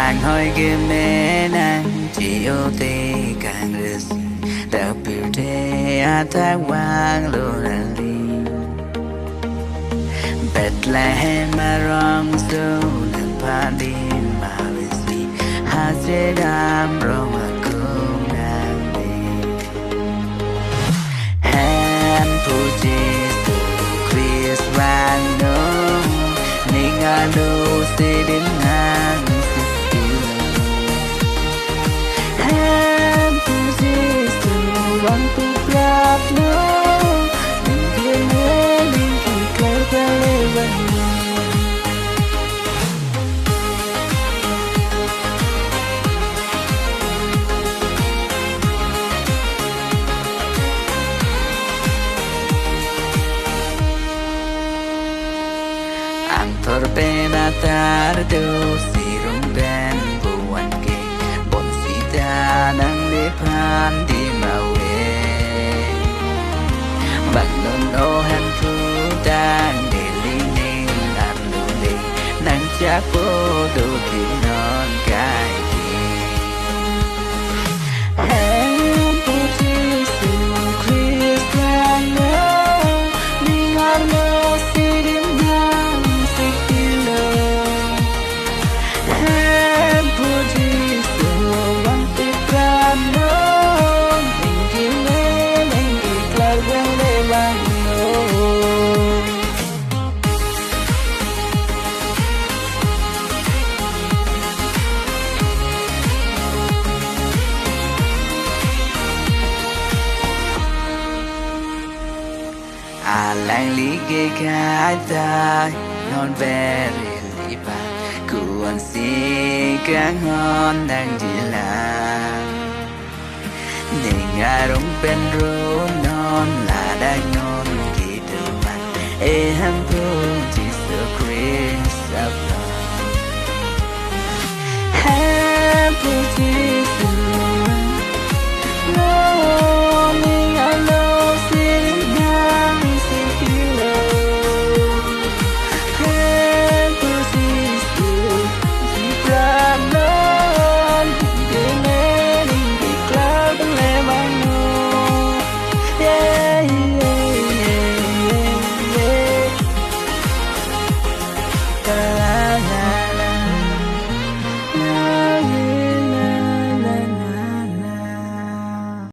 càng hỏi kia mẹ nàng chỉ ô tê càng rực đặc biệt thế thác quang luôn là li Bethlehem marong so nang pandin mawisi hazredam roma kung nang di Han pu Jesu Christ vang no ning alo se đến nang Han pu Jesu vang tu grab no ning dia ne ning ki kale vang Torpe tardo sirum ben buwan ke bon sita nang depan di mawe balon o han fu dang de ling an lu le nang cha po do ki non kai ki hem pu Jesu Cristiano ning ar no sirim lang lý ghê khai ta non về li ba cuốn si càng ngon đang chỉ là để ngài rong bên rốn non là đang ngon kỳ từ mặt e ham thương chỉ sợ Christ sắp ham thương chỉ sợ Yeah.